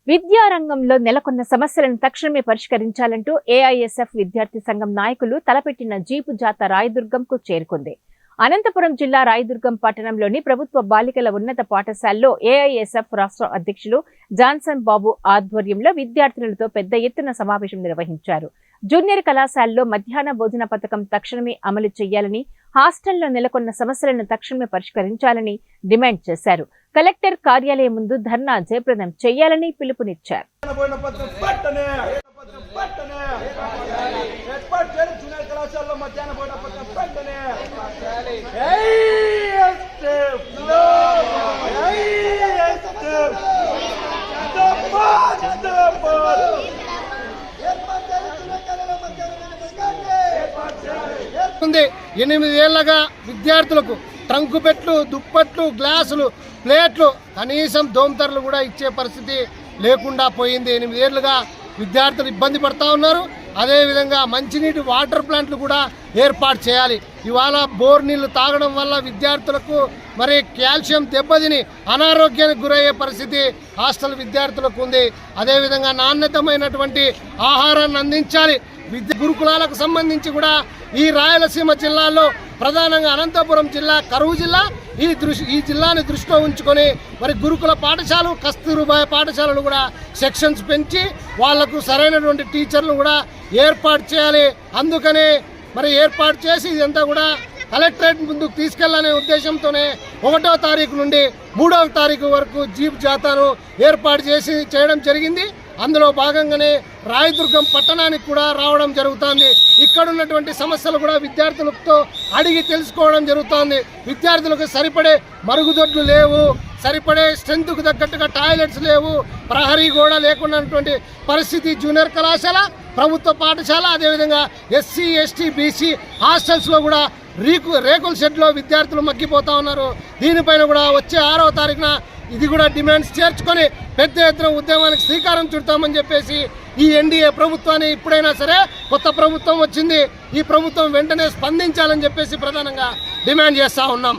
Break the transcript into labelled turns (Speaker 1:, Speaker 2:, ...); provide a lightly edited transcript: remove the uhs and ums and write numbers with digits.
Speaker 1: విద్యారంగంలో నెలకొన్న సమస్యలను తక్షణమే పరిష్కరించాలంటూ ఏఐఎస్ఎఫ్ విద్యార్థి సంఘం నాయకులు తలపెట్టిన జీపు జాత రాయదుర్గంకు చేరుకుంది. అనంతపురం జిల్లా రాయదుర్గం పట్టణంలోని ప్రభుత్వ బాలికల ఉన్నత పాఠశాలలో ఏఐఎస్ఎఫ్ రాష్ట్ర అధ్యక్షులు జాన్సన్ బాబు ఆధ్వర్యంలో విద్యార్థులతో పెద్ద ఎత్తున సమావేశం నిర్వహించారు. జూనియర్ కళాశాలలో మధ్యాహ్న భోజన పథకం తక్షణమే అమలు చేయాలని, హాస్టల్లో నెలకొన్న సమస్యలను తక్షణమే పరిష్కరించాలని డిమాండ్ చేశారు. కలెక్టర్ కార్యాలయం ముందు ధర్నా జయప్రదం చేయాలని పిలుపునిచ్చారు.
Speaker 2: ఉంది 8 ఏళ్లగా విద్యార్థులకు ట్రంకు పెట్లు, దుప్పట్లు, గ్లాసులు, ప్లేట్లు, కనీసం దోమతెరలు కూడా ఇచ్చే పరిస్థితి లేకుండా పోయింది. 8 ఏళ్లుగా విద్యార్థులు ఇబ్బంది పడతా ఉన్నారు. అదేవిధంగా మంచినీటి వాటర్ ప్లాంట్లు కూడా ఏర్పాటు చేయాలి. ఇవాళ బోర్ నీళ్లు తాగడం వల్ల విద్యార్థులకు మరి కాల్షియం దెబ్బతిని అనారోగ్యానికి గురయ్యే పరిస్థితి హాస్టల్ విద్యార్థులకు ఉంది. అదేవిధంగా నాణ్యతమైనటువంటి ఆహారాన్ని అందించాలి. గురుకులాలకు సంబంధించి కూడా ఈ రాయలసీమ జిల్లాలో ప్రధానంగా అనంతపురం జిల్లా కరువు జిల్లా. ఈ జిల్లాని దృష్టిలో ఉంచుకొని మరి గురుకుల పాఠశాలలు, కస్తూర్బా పాఠశాలలు కూడా సెక్షన్స్ పెంచి వాళ్లకు సరైనటువంటి టీచర్లు కూడా ఏర్పాటు చేయాలి. అందుకనే మరి ఏర్పాటు చేసి ఇదంతా కూడా కలెక్టరేట్ ముందుకు తీసుకెళ్లనే ఉద్దేశంతోనే 1వ తారీఖు నుండి 3వ తారీఖు వరకు జీప్ జాతాను ఏర్పాటు చేయడం జరిగింది. అందులో భాగంగానే రాయదుర్గం పట్టణానికి కూడా రావడం జరుగుతుంది. ఇక్కడ ఉన్నటువంటి సమస్యలు కూడా విద్యార్థులతో అడిగి తెలుసుకోవడం జరుగుతుంది. విద్యార్థులకు సరిపడే మరుగుదొడ్లు లేవు, సరిపడే స్ట్రెంత్కు తగ్గట్టుగా టాయిలెట్స్ లేవు, ప్రహరీ గోడ లేకున్నటువంటి పరిస్థితి జూనియర్ కళాశాల, ప్రభుత్వ పాఠశాల, అదేవిధంగా ఎస్సీ, ఎస్టీ, బీసీ హాస్టల్స్లో కూడా రేకుల షెడ్లో విద్యార్థులు మగ్గిపోతా ఉన్నారు. దీనిపైన కూడా వచ్చే 6వ తారీఖున ఇది కూడా డిమాండ్స్ చేర్చుకొని పెద్ద ఎత్తున ఉద్యమానికి శ్రీకారం చుడతామని చెప్పేసి ఈ ఎన్డీఏ ప్రభుత్వాన్ని ఇప్పుడైనా సరే, కొత్త ప్రభుత్వం వచ్చింది, ఈ ప్రభుత్వం వెంటనే స్పందించాలని చెప్పేసి ప్రధానంగా డిమాండ్ చేస్తూ ఉన్నాం.